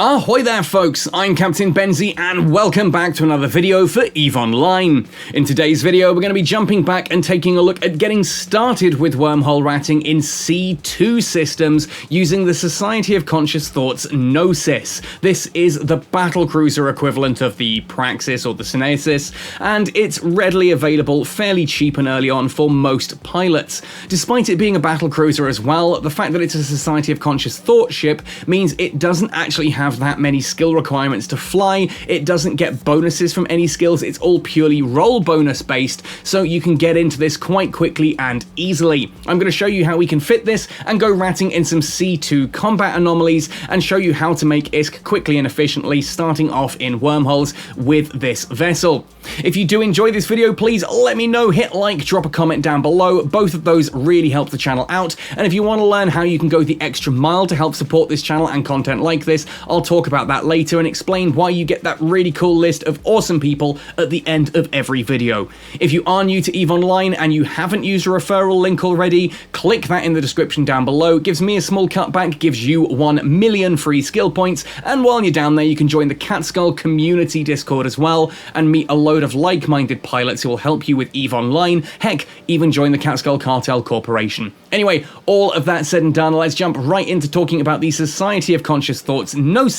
Ahoy there folks, I'm Captain Benzie and welcome back to another video for EVE Online. In today's video we're going to be jumping back and taking a look at getting started with wormhole ratting in C2 systems using the Society of Conscious Thought's Gnosis. This is the battlecruiser equivalent of the Praxis or the Synesis, and it's readily available fairly cheap and early on for most pilots. Despite it being a battlecruiser as well, the fact that it's a Society of Conscious Thought ship means it doesn't actually have that many skill requirements to fly, it doesn't get bonuses from any skills, it's all purely roll bonus based, so you can get into this quite quickly and easily. I'm going to show you how we can fit this and go ratting in some C2 combat anomalies and show you how to make ISK quickly and efficiently, starting off in wormholes with this vessel. If you do enjoy this video, please let me know, hit like, drop a comment down below, both of those really help the channel out, and if you want to learn how you can go the extra mile to help support this channel and content like this, I'll talk about that later and explain why you get that really cool list of awesome people at the end of every video. If you are new to EVE Online and you haven't used a referral link already, click that in the description down below. It gives me a small cutback, gives you 1 million free skill points, and while you're down there you can join the Catskull community Discord as well and meet a load of like-minded pilots who will help you with EVE Online. Heck, even join the Catskull Cartel Corporation. Anyway, all of that said and done, let's jump right into talking about the Society of Conscious Thought's Gnosis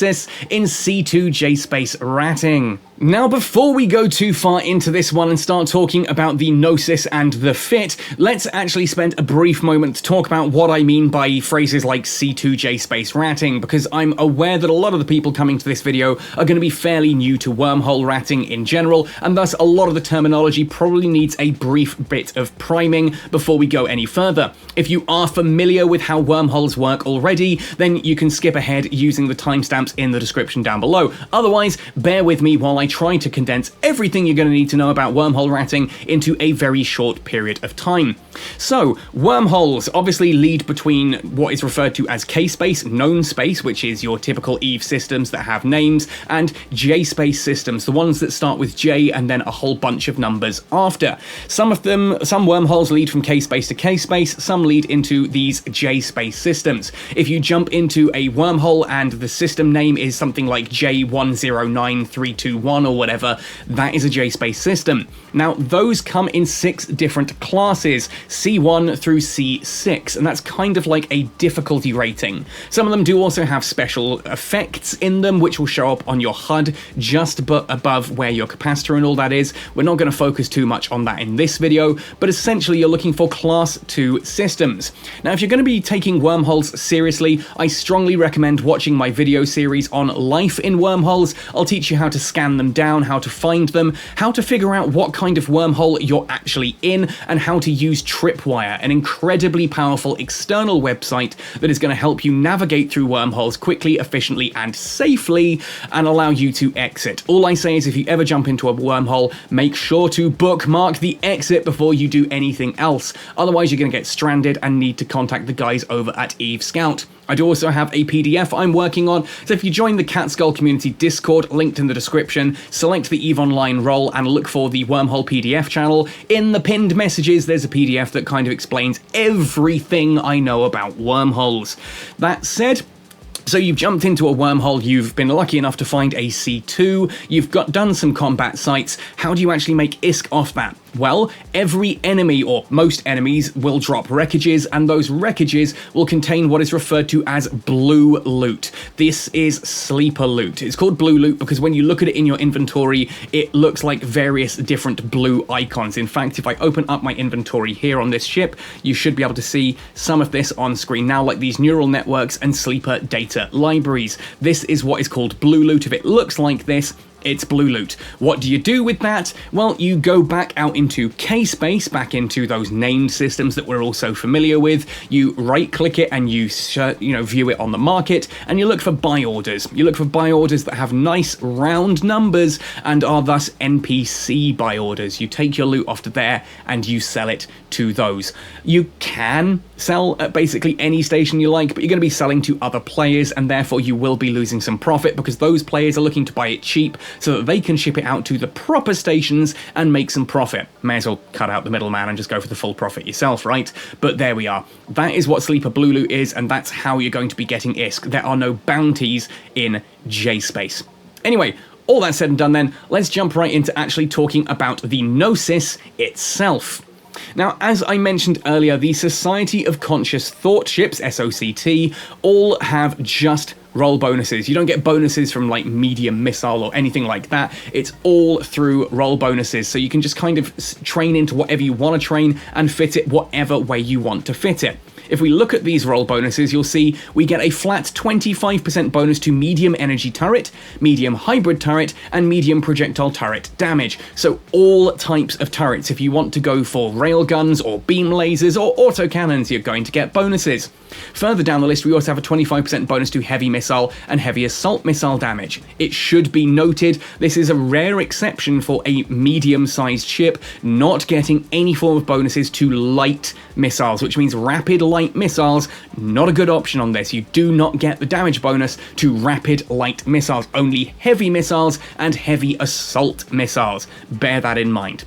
in C2 J-Space ratting. Now, before we go too far into this one and start talking about the Gnosis and the fit, let's actually spend a brief moment to talk about what I mean by phrases like C2 J-Space ratting, because I'm aware that a lot of the people coming to this video are going to be fairly new to wormhole ratting in general, and thus a lot of the terminology probably needs a brief bit of priming before we go any further. If you are familiar with how wormholes work already, then you can skip ahead using the timestamps in the description down below. Otherwise, bear with me while I try to condense everything you're going to need to know about wormhole ratting into a very short period of time. So, wormholes obviously lead between what is referred to as K-space, known space, which is your typical EVE systems that have names, and J-space systems, the ones that start with J and then a whole bunch of numbers after. Some wormholes lead from K-space to K-space, some lead into these J-space systems. If you jump into a wormhole and the system name is something like J109321 or whatever, that is a J-space system. Now, those come in 6 different classes, C1 through C6, and that's kind of like a difficulty rating. Some of them do also have special effects in them, which will show up on your HUD just above where your capacitor and all that is. We're not going to focus too much on that in this video, but essentially you're looking for Class 2 systems. Now, if you're going to be taking wormholes seriously, I strongly recommend watching my video series on life in wormholes. I'll teach you how to scan them down, how to find them, how to figure out what kind of wormhole you're actually in, and how to use Tripwire, an incredibly powerful external website that is going to help you navigate through wormholes quickly, efficiently, and safely, and allow you to exit. All I say is if you ever jump into a wormhole, make sure to bookmark the exit before you do anything else. Otherwise, you're going to get stranded and need to contact the guys over at EVE Scout. I do also have a PDF I'm working on, so if you join the Catskull community Discord, linked in the description, select the EVE Online role and look for the Wormhole PDF channel. In the pinned messages, there's a PDF that kind of explains everything I know about wormholes. That said, so you've jumped into a wormhole, you've been lucky enough to find a C2, you've done some combat sites. How do you actually make ISK off that? Well, every enemy, or most enemies, will drop wreckages, and those wreckages will contain what is referred to as blue loot. This is sleeper loot. It's called blue loot because when you look at it in your inventory, it looks like various different blue icons. In fact, if I open up my inventory here on this ship, you should be able to see some of this on screen now, like these neural networks and sleeper data libraries. This is what is called blue loot. If it looks like this, it's blue loot. What do you do with that? Well, you go back out into K-space, back into those named systems that we're also familiar with. You right-click it and you view it on the market, and you look for buy orders. You look for buy orders that have nice round numbers and are thus NPC buy orders. You take your loot off to there and you sell it to those. You can sell at basically any station you like, but you're going to be selling to other players, and therefore you will be losing some profit because those players are looking to buy it cheap so that they can ship it out to the proper stations and make some profit. May as well cut out the middleman and just go for the full profit yourself, right? But there we are. That is what Sleeper Blue Loot is, and that's how you're going to be getting ISK. There are no bounties in J-Space. Anyway, all that said and done then, let's jump right into actually talking about the Gnosis itself. Now, as I mentioned earlier, the Society of Conscious Thought ships, SOCT, all have just roll bonuses. You don't get bonuses from like medium missile or anything like that. It's all through roll bonuses. So you can just kind of train into whatever you want to train and fit it whatever way you want to fit it. If we look at these roll bonuses, you'll see we get a flat 25% bonus to medium energy turret, medium hybrid turret, and medium projectile turret damage. So all types of turrets. If you want to go for railguns or beam lasers or autocannons, you're going to get bonuses. Further down the list, we also have a 25% bonus to heavy missile and heavy assault missile damage. It should be noted, this is a rare exception for a medium-sized ship not getting any form of bonuses to light missiles, which means rapid light missiles, not a good option on this. You do not get the damage bonus to rapid light missiles, only heavy missiles and heavy assault missiles. Bear that in mind.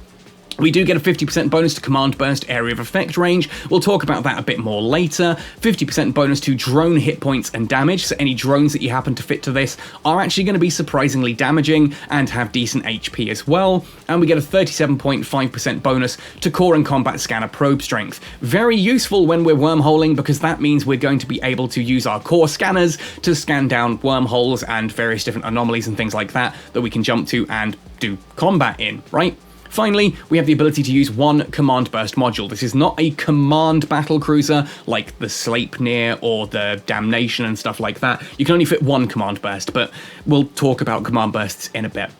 We do get a 50% bonus to Command Burst Area of Effect range. We'll talk about that a bit more later. 50% bonus to drone hit points and damage, so any drones that you happen to fit to this are actually going to be surprisingly damaging and have decent HP as well. And we get a 37.5% bonus to Core and Combat Scanner Probe Strength. Very useful when we're wormholing, because that means we're going to be able to use our core scanners to scan down wormholes and various different anomalies and things like that that we can jump to and do combat in, right? Finally, we have the ability to use one Command Burst module. This is not a command battlecruiser like the Sleipnir or the Damnation and stuff like that. You can only fit one Command Burst, but we'll talk about Command Bursts in a bit.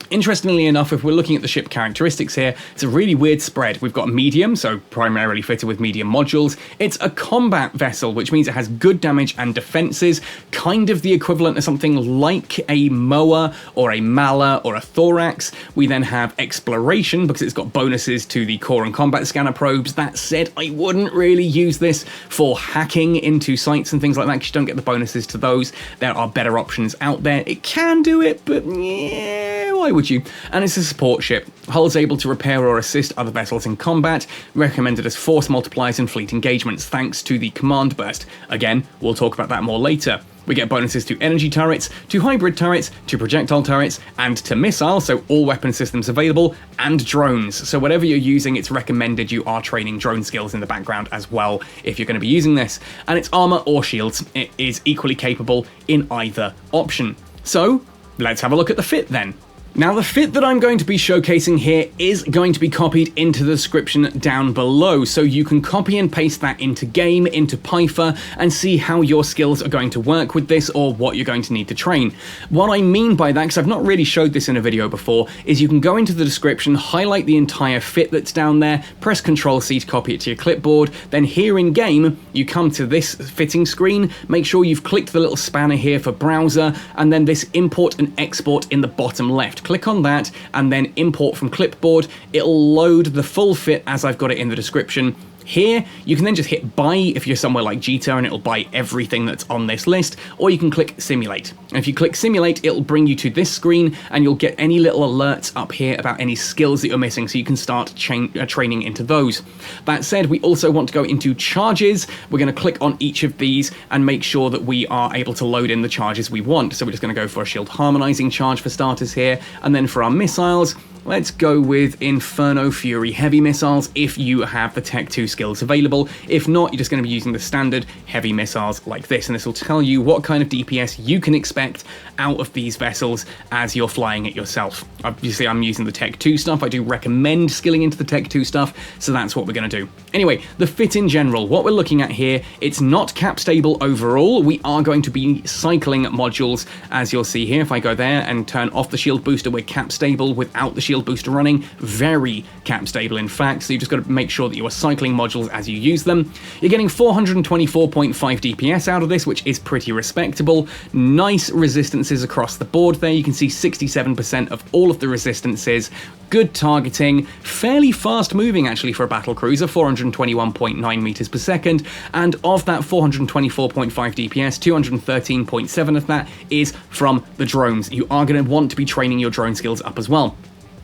Interestingly enough, if we're looking at the ship characteristics here, it's a really weird spread. We've got medium, so primarily fitted with medium modules. It's a combat vessel, which means it has good damage and defenses, kind of the equivalent of something like a Moa or a Mala or a Thorax. We then have exploration, because it's got bonuses to the core and combat scanner probes. That said, I wouldn't really use this for hacking into sites and things like that, because you don't get the bonuses to those. There are better options out there. It can do it, but yeah, why would you? And it's a support ship. Hull's able to repair or assist other vessels in combat, recommended as force multipliers in fleet engagements thanks to the command burst. Again, we'll talk about that more later. We get bonuses to energy turrets, to hybrid turrets, to projectile turrets, and to missiles, so all weapon systems available, and drones. So whatever you're using, it's recommended you are training drone skills in the background as well if you're going to be using this. And it's armor or shields. It is equally capable in either option. So let's have a look at the fit then. Now, the fit that I'm going to be showcasing here is going to be copied into the description down below, so you can copy and paste that into game, into Python, and see how your skills are going to work with this or what you're going to need to train. What I mean by that, because I've not really showed this in a video before, is you can go into the description, highlight the entire fit that's down there, press Ctrl-C to copy it to your clipboard, then here in game, you come to this fitting screen, make sure you've clicked the little spanner here for browser, and then this import and export in the bottom left. Click on that and then import from clipboard. It'll load the full fit as I've got it in the description. Here, you can then just hit buy if you're somewhere like Jita and it'll buy everything that's on this list, or you can click simulate. And if you click simulate, it'll bring you to this screen and you'll get any little alerts up here about any skills that you're missing, so you can start training into those. That said, we also want to go into charges. We're going to click on each of these and make sure that we are able to load in the charges we want. So we're just going to go for a shield harmonizing charge for starters here, and then for our missiles, let's go with Inferno Fury heavy missiles if you have the Tech 2 skills available. If not, you're just going to be using the standard heavy missiles like this, and this will tell you what kind of DPS you can expect out of these vessels as you're flying it yourself. Obviously, I'm using the Tech 2 stuff. I do recommend skilling into the Tech 2 stuff, so that's what we're going to do. Anyway, the fit in general, what we're looking at here, it's not cap stable overall. We are going to be cycling modules, as you'll see here. If I go there and turn off the shield booster, we're cap stable. Without the shield shield booster running, very cap stable in fact, so you've just got to make sure that you are cycling modules as you use them. You're getting 424.5 DPS out of this, which is pretty respectable. Nice resistances across the board there. You can see 67% of all of the resistances. Good targeting, fairly fast moving actually for a battle cruiser, 421.9 meters per second, and of that 424.5 DPS, 213.7 of that is from the drones. You are going to want to be training your drone skills up as well.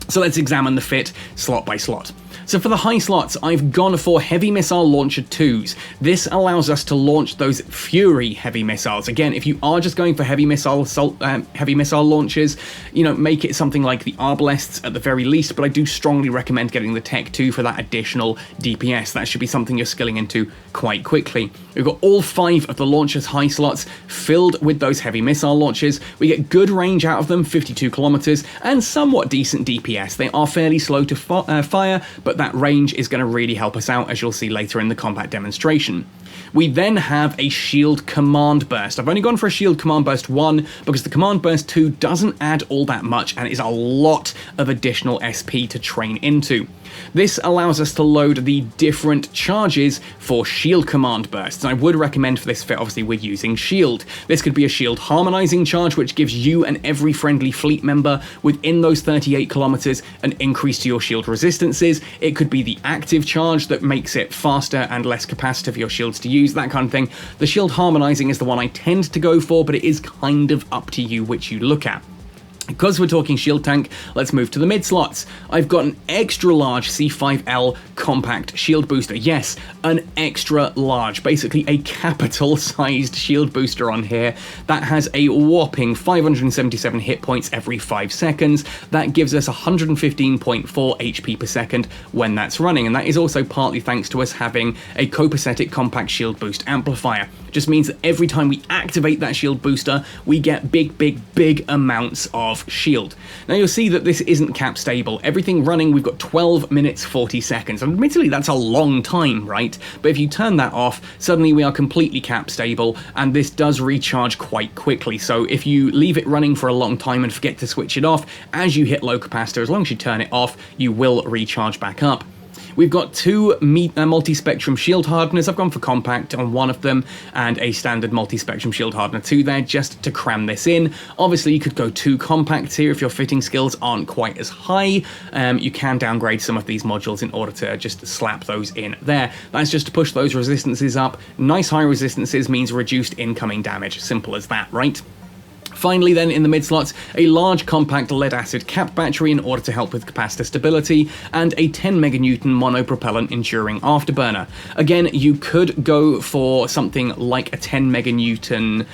So let's examine the fit slot by slot. So for the high slots, I've gone for Heavy Missile Launcher 2s. This allows us to launch those Fury heavy missiles. Again, if you are just going for heavy missile launchers, you know, make it something like the Arbalests at the very least, but I do strongly recommend getting the Tech 2 for that additional DPS. That should be something you're skilling into quite quickly. We've got all 5 of the launcher's high slots filled with those heavy missile launchers. We get good range out of them, 52 kilometers, and somewhat decent DPS. They are fairly slow to fire, but that range is going to really help us out, as you'll see later in the combat demonstration. We then have a Shield Command Burst. I've only gone for a Shield Command Burst 1 because the Command Burst 2 doesn't add all that much and is a lot of additional SP to train into. This allows us to load the different charges for Shield Command Bursts, and I would recommend for this fit, obviously, we're using Shield. This could be a Shield Harmonizing charge, which gives you and every friendly fleet member within those 38 kilometers an increase to your shield resistances. It could be the active charge that makes it faster and less capacitor for your shields to use, that kind of thing. The Shield Harmonizing is the one I tend to go for, but it is kind of up to you which you look at. Because we're talking shield tank, let's move to the mid slots. I've got an extra large C5L compact shield booster. Yes, an extra large, basically a capital sized shield booster on here that has a whopping 577 hit points every 5 seconds. That gives us 115.4 HP per second when that's running, and that is also partly thanks to us having a Copacetic compact shield boost amplifier. Just means that every time we activate that shield booster, we get big amounts of shield. Now you'll see that this isn't cap stable. Everything running, we've got 12 minutes 40 seconds. And admittedly, that's a long time, right? But if you turn that off, suddenly we are completely cap stable, and this does recharge quite quickly. So if you leave it running for a long time and forget to switch it off, as you hit low capacitor, as long as you turn it off, you will recharge back up. We've got 2 multi-spectrum shield hardeners. I've gone for compact on one of them and a standard multi-spectrum shield hardener 2 there, just to cram this in. Obviously, you could go 2 compacts here if your fitting skills aren't quite as high. You can downgrade some of these modules in order to just slap those in there. That's just to push those resistances up. Nice high resistances means reduced incoming damage. Simple as that, right? Finally then, in the mid-slots, a large compact lead-acid cap battery in order to help with capacitor stability, and a 10 meganewton monopropellant enduring afterburner. Again, you could go for something like a 10 meganewton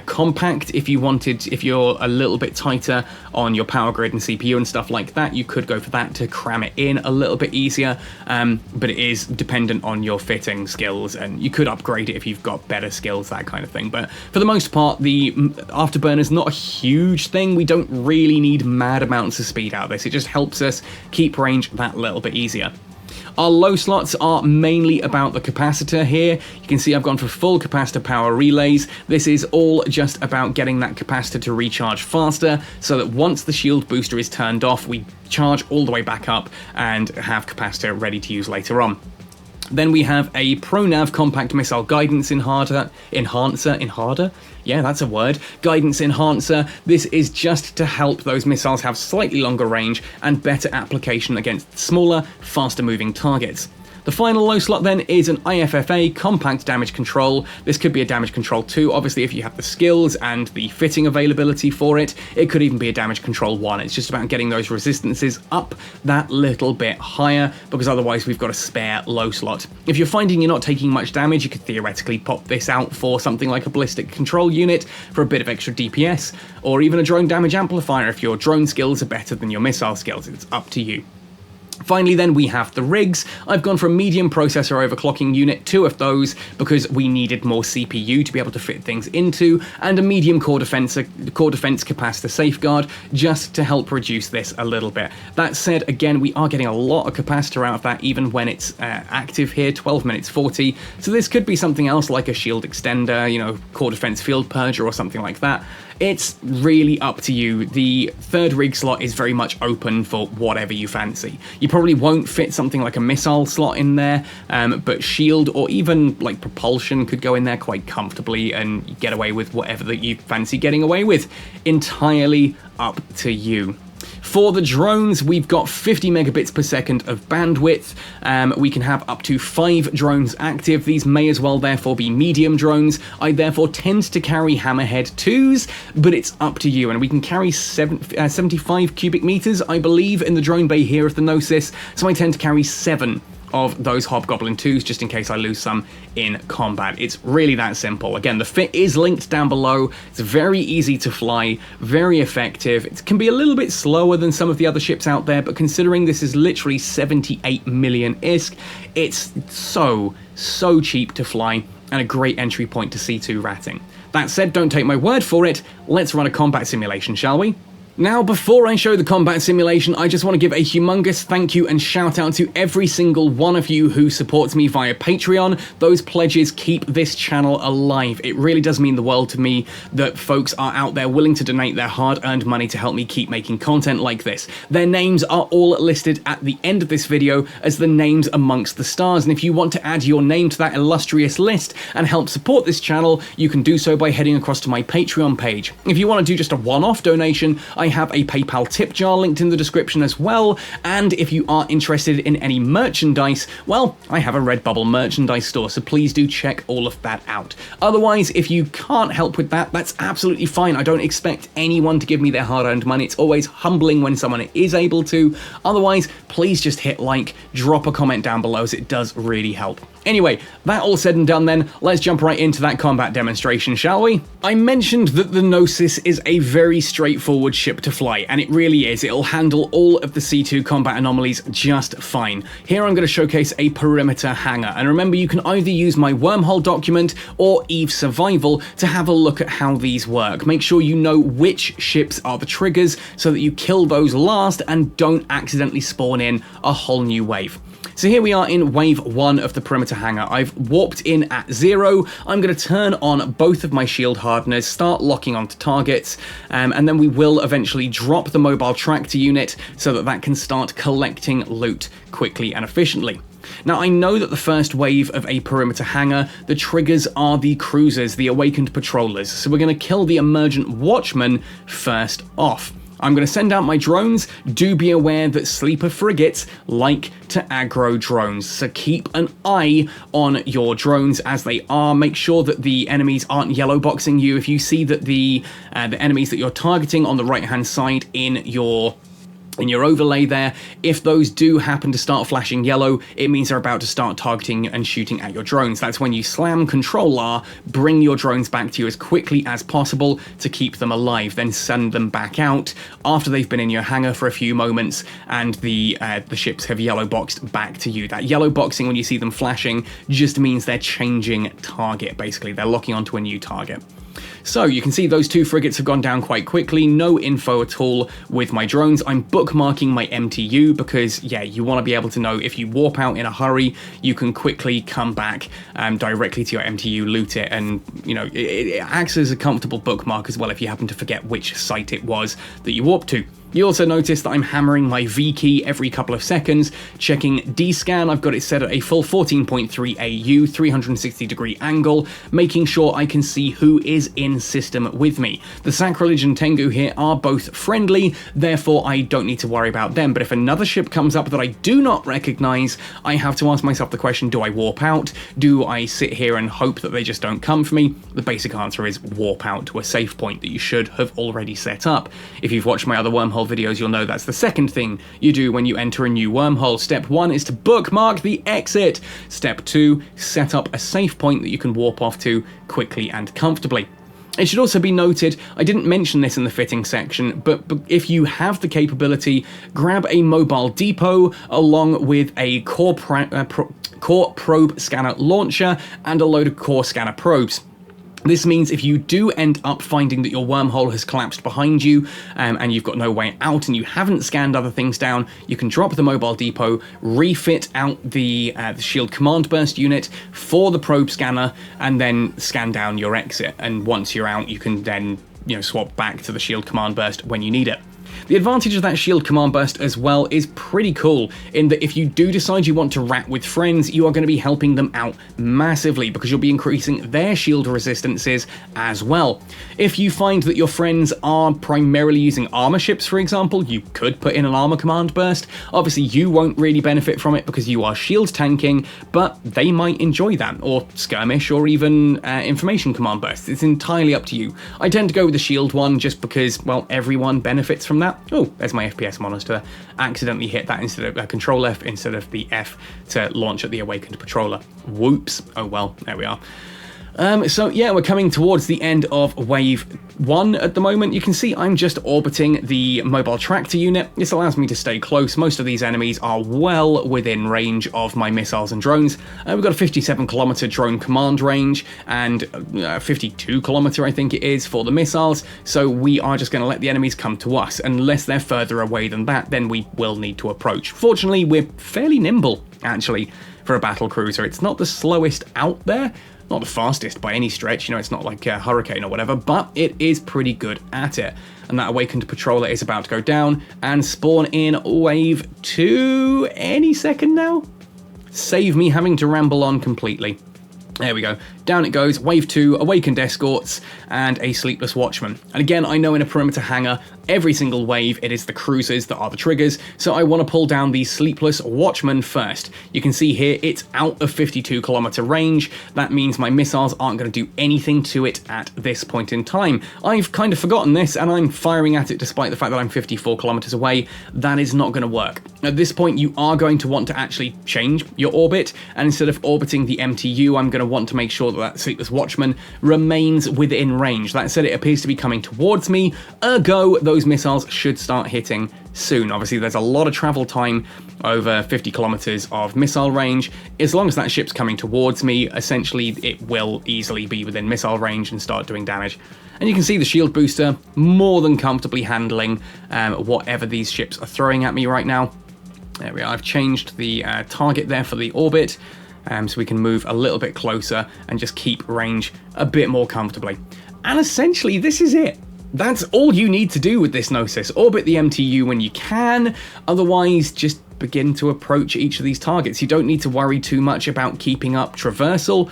compact if you wanted, if you're a little bit tighter on your power grid and CPU and stuff like that. You could go for that to cram it in a little bit easier, but it is dependent on your fitting skills, and you could upgrade it if you've got better skills, that kind of thing. But for the most part, the afterburner's not a huge thing. We don't really need mad amounts of speed out of this. It just helps us keep range that little bit easier. Our low slots are mainly about the capacitor here. You can see I've gone for full capacitor power relays. This is all just about getting that capacitor to recharge faster, so that once the shield booster is turned off, we charge all the way back up and have capacitor ready to use later on. Then we have a Pro-Nav compact missile guidance enhancer. Yeah, that's a word. Guidance enhancer. This is just to help those missiles have slightly longer range and better application against smaller, faster moving targets. The final low slot then is an IFFA compact damage control. This could be a damage control 2, obviously if you have the skills and the fitting availability for it. It could even be a damage control 1. It's just about getting those resistances up that little bit higher, because otherwise we've got a spare low slot. If you're finding you're not taking much damage, you could theoretically pop this out for something like a ballistic control unit for a bit of extra DPS, or even a drone damage amplifier if your drone skills are better than your missile skills. It's up to you. Finally then, we have the rigs. I've gone for a medium processor overclocking unit, 2 of those, because we needed more CPU to be able to fit things into, and a medium core defense capacitor safeguard, just to help reduce this a little bit. That said, again, we are getting a lot of capacitor out of that, even when it's active here, 12 minutes 40, so this could be something else like a shield extender, you know, core defense field purger or something like that. It's really up to you. The third rig slot is very much open for whatever you fancy. You probably won't fit something like a missile slot in there, but shield or even like propulsion could go in there quite comfortably and get away with whatever that you fancy getting away with. Entirely up to you. For the drones, we've got 50 megabits per second of bandwidth. We can have up to 5 drones active. These may as well therefore be medium drones. I therefore tend to carry Hammerhead IIs, but it's up to you. And we can carry 75 cubic meters, I believe, in the drone bay here of the Gnosis. So I tend to carry 7 of those Hobgoblin 2s, just in case I lose some in combat. It's really that simple. Again, the fit is linked down below. It's very easy to fly, very effective. It can be a little bit slower than some of the other ships out there, but considering this is literally 78 million ISK, it's so cheap to fly and a great entry point to C2 ratting. That said, don't take my word for it. Let's run a combat simulation, shall we? Now, before I show the combat simulation, I just want to give a humongous thank you and shout out to every single one of you who supports me via Patreon. Those pledges keep this channel alive. It really does mean the world to me that folks are out there willing to donate their hard-earned money to help me keep making content like this. Their names are all listed at the end of this video as the names amongst the stars, and if you want to add your name to that illustrious list and help support this channel, you can do so by heading across to my Patreon page. If you want to do just a one-off donation, I have a PayPal tip jar linked in the description as well, and if you are interested in any merchandise, well, I have a Redbubble merchandise store, so please do check all of that out. Otherwise, if you can't help with that, that's absolutely fine. I don't expect anyone to give me their hard-earned money. It's always humbling when someone is able to. Otherwise, please just hit like, drop a comment down below, as it does really help. Anyway, that all said and done then, let's jump right into that combat demonstration, shall we? I mentioned that the Gnosis is a very straightforward ship to fly, and it really is. It'll handle all of the C2 combat anomalies just fine. Here I'm going to showcase a perimeter hangar, and remember, you can either use my Wormhole document or Eve Survival to have a look at how these work. Make sure you know which ships are the triggers so that you kill those last and don't accidentally spawn in a whole new wave. So here we are in wave 1 of the perimeter hangar. I've warped in at 0. I'm going to turn on both of my shield hardeners, start locking onto targets, and then we will eventually drop the mobile tractor unit so that that can start collecting loot quickly and efficiently. Now, I know that the first wave of a perimeter hangar, the triggers are the cruisers, the awakened patrollers, so we're going to kill the emergent watchman first off. I'm going to send out my drones. Do be aware that sleeper frigates like to aggro drones, so keep an eye on your drones as they are. Make sure that the enemies aren't yellow boxing you. If you see that the enemies that you're targeting on the right-hand side in your overlay there, if those do happen to start flashing yellow, it means they're about to start targeting and shooting at your drones. That's when you slam Control R, bring your drones back to you as quickly as possible to keep them alive, then send them back out after they've been in your hangar for a few moments and the ships have yellow boxed back to you. That yellow boxing, when you see them flashing, just means they're changing target, basically. They're locking onto a new target. So you can see those 2 frigates have gone down quite quickly, no info at all with my drones. I'm bookmarking my MTU because, yeah, you want to be able to know if you warp out in a hurry, you can quickly come back directly to your MTU, loot it, and, you know, it acts as a comfortable bookmark as well if you happen to forget which site it was that you warped to. You also notice that I'm hammering my V key every couple of seconds, checking D-scan. I've got it set at a full 14.3 AU, 360 degree angle, making sure I can see who is in system with me. The Sacrilege and Tengu here are both friendly, therefore I don't need to worry about them, but if another ship comes up that I do not recognize, I have to ask myself the question, do I warp out? Do I sit here and hope that they just don't come for me? The basic answer is warp out to a safe point that you should have already set up. If you've watched my other Wormhole videos, you'll know that's the second thing you do when you enter a new wormhole. Step 1 is to bookmark the exit. Step 2, set up a safe point that you can warp off to quickly and comfortably. It should also be noted, I didn't mention this in the fitting section, but if you have the capability, grab a mobile depot along with a core probe scanner launcher and a load of core scanner probes. This means if you do end up finding that your wormhole has collapsed behind you and you've got no way out and you haven't scanned other things down, you can drop the mobile depot, refit out the shield command burst unit for the probe scanner, and then scan down your exit. And once you're out, you can then swap back to the shield command burst when you need it. The advantage of that shield command burst as well is pretty cool, in that if you do decide you want to rat with friends, you are going to be helping them out massively because you'll be increasing their shield resistances as well. If you find that your friends are primarily using armor ships, for example, you could put in an armor command burst. Obviously, you won't really benefit from it because you are shield tanking, but they might enjoy that, or skirmish, or even information command bursts. It's entirely up to you. I tend to go with the shield one just because, well, everyone benefits from that. Oh, there's my FPS monitor. Accidentally hit that instead of Control F instead of the F to launch at the Awakened Patroller. Whoops. Oh well, there we are. So yeah, we're coming towards the end of Wave 1 at the moment. You can see I'm just orbiting the mobile tractor unit. This allows me to stay close. Most of these enemies are well within range of my missiles and drones. We've got a 57-kilometer drone command range and 52-kilometer, I think it is, for the missiles. So we are just going to let the enemies come to us. Unless they're further away than that, then we will need to approach. Fortunately, we're fairly nimble, actually, for a battle cruiser. It's not the slowest out there. Not the fastest by any stretch, it's not like a Hurricane or whatever, but it is pretty good at it. And that Awakened Patroller is about to go down and spawn in Wave 2 any second now. Save me having to ramble on completely. There we go. Down it goes. Wave 2, Awakened Escorts, and a Sleepless Watchman. And again, I know in a perimeter hangar, every single wave, it is the cruisers that are the triggers, so I want to pull down the Sleepless Watchman first. You can see here, it's out of 52-kilometer range. That means my missiles aren't going to do anything to it at this point in time. I've kind of forgotten this, and I'm firing at it despite the fact that I'm 54 kilometers away. That is not going to work. At this point, you are going to want to actually change your orbit, and instead of orbiting the MTU, I'm going to want to make sure that Sleepless Watchman remains within range. That said, it appears to be coming towards me, ergo those missiles should start hitting soon. Obviously, there's a lot of travel time over 50 kilometers of missile range. As long as that ship's coming towards me, essentially it will easily be within missile range and start doing damage. And you can see the shield booster more than comfortably handling whatever these ships are throwing at me right now. There we are. I've changed the target there for the orbit. So we can move a little bit closer and just keep range a bit more comfortably. And essentially, this is it. That's all you need to do with this Gnosis. Orbit the MTU when you can, otherwise just begin to approach each of these targets. You don't need to worry too much about keeping up traversal.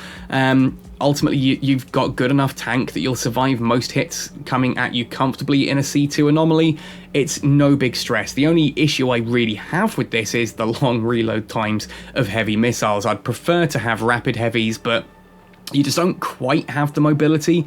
Ultimately, you've got good enough tank that you'll survive most hits coming at you comfortably in a C2 anomaly. It's no big stress. The only issue I really have with this is the long reload times of heavy missiles. I'd prefer to have rapid heavies, but you just don't quite have the mobility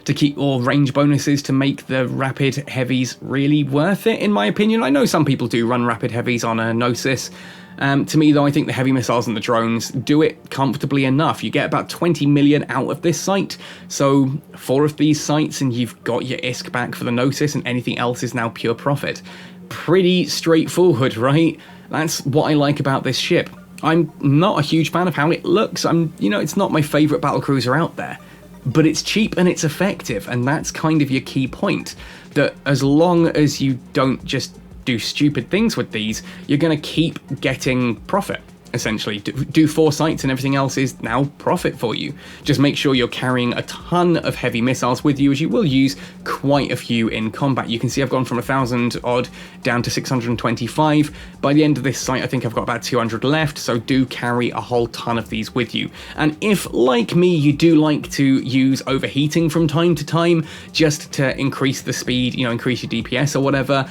to keep or range bonuses to make the rapid heavies really worth it, in my opinion. I know some people do run rapid heavies on a Gnosis. To me, though, I think the heavy missiles and the drones do it comfortably enough. You get about 20 million out of this site, so 4 of these sites and you've got your ISK back for the Gnosis, and anything else is now pure profit. Pretty straightforward, right? That's what I like about this ship. I'm not a huge fan of how it looks. It's not my favourite battlecruiser out there, but it's cheap and it's effective, and that's kind of your key point. That as long as you don't just do stupid things with these, you're going to keep getting profit. Essentially, do 4 sites and everything else is now profit for you. Just make sure you're carrying a ton of heavy missiles with you, as you will use quite a few in combat. You can see I've gone from 1,000 odd down to 625. By the end of this site, I think I've got about 200 left, so do carry a whole ton of these with you. And if, like me, you do like to use overheating from time to time, just to increase the speed, increase your DPS or whatever,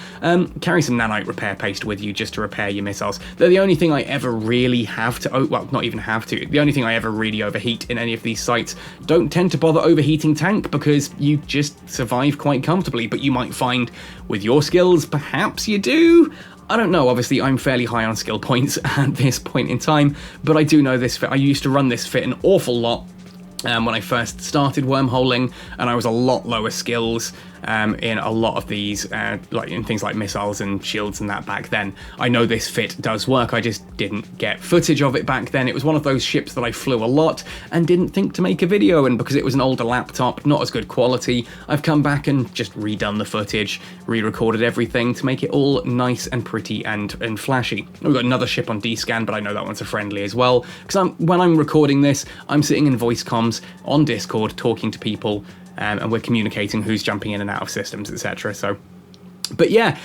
carry some nanite repair paste with you just to repair your missiles. They're the only thing I ever really have to, not even have to, the only thing I ever really overheat in any of these sites. Don't tend to bother overheating tank because you just survive quite comfortably, but you might find with your skills, perhaps you do. I don't know, obviously I'm fairly high on skill points at this point in time, but I do know this fit. I used to run this fit an awful lot when I first started wormholing, and I was a lot lower skills in a lot of these, like in things like missiles and shields and that back then. I know this fit does work, I just didn't get footage of it back then. It was one of those ships that I flew a lot and didn't think to make a video, and because it was an older laptop, not as good quality, I've come back and just redone the footage, re-recorded everything to make it all nice and pretty and flashy. We've got another ship on D-Scan, but I know that one's a friendly as well, because when I'm recording this, I'm sitting in voice comms on Discord talking to people, and we're communicating who's jumping in and out of systems, etc. So, but yeah,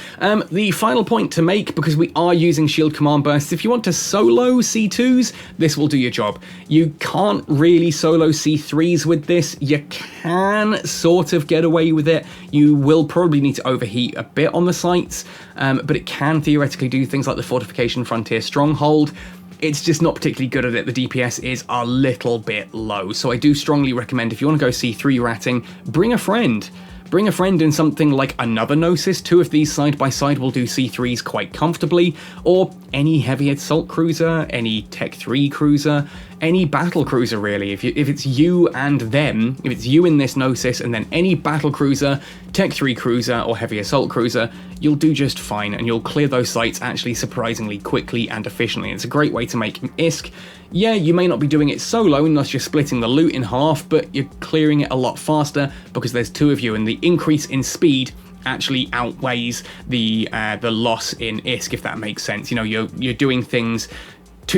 the final point to make, because we are using shield command bursts, if you want to solo C2s, this will do your job. You can't really solo C3s with this. You can sort of get away with it. You will probably need to overheat a bit on the sights, but it can theoretically do things like the Fortification Frontier Stronghold. It's just not particularly good at it. The DPS is a little bit low, so I do strongly recommend, if you want to go C3 ratting, bring a friend. Bring a friend in something like another Gnosis. 2 of these side by side will do C3s quite comfortably, or any heavy assault cruiser, any Tech 3 cruiser, any battle cruiser really. If it's you and them, if it's you in this Gnosis and then any battle cruiser, Tech 3 cruiser or heavy assault cruiser, you'll do just fine, and you'll clear those sites actually surprisingly quickly and efficiently. It's a great way to make ISK. Yeah, you may not be doing it solo unless you're splitting the loot in half, but you're clearing it a lot faster because there's 2 of you, and the increase in speed actually outweighs the loss in ISK, if that makes sense. You know, you're doing things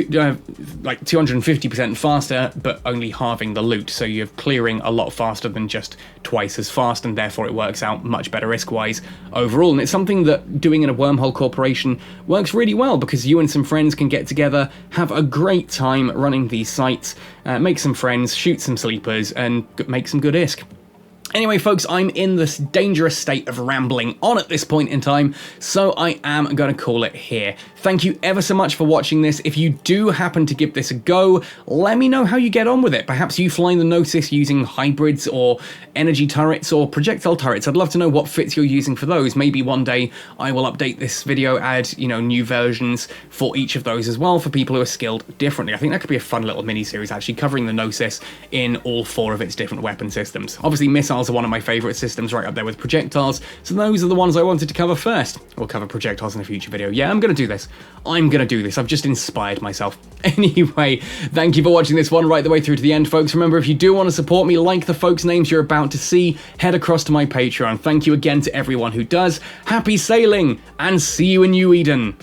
like 250% faster, but only halving the loot, so you're clearing a lot faster than just twice as fast, and therefore it works out much better risk-wise overall. And it's something that doing in a Wormhole Corporation works really well, because you and some friends can get together, have a great time running these sites, make some friends, shoot some sleepers, and make some good ISK. Anyway, folks, I'm in this dangerous state of rambling on at this point in time, so I am going to call it here. Thank you ever so much for watching this. If you do happen to give this a go, let me know how you get on with it. Perhaps you flying the Gnosis using hybrids or energy turrets or projectile turrets. I'd love to know what fits you're using for those. Maybe one day I will update this video, add, you know, new versions for each of those as well for people who are skilled differently. I think that could be a fun little mini-series, actually, covering the Gnosis in all 4 of its different weapon systems. Obviously, missiles are one of my favourite systems, right up there with projectiles, so those are the ones I wanted to cover first. We'll cover projectiles in a future video. Yeah, I'm going to do this. I'm going to do this. I've just inspired myself. Anyway, thank you for watching this one right the way through to the end, folks. Remember, if you do want to support me, like the folks' names you're about to see, head across to my Patreon. Thank you again to everyone who does. Happy sailing, and see you in New Eden.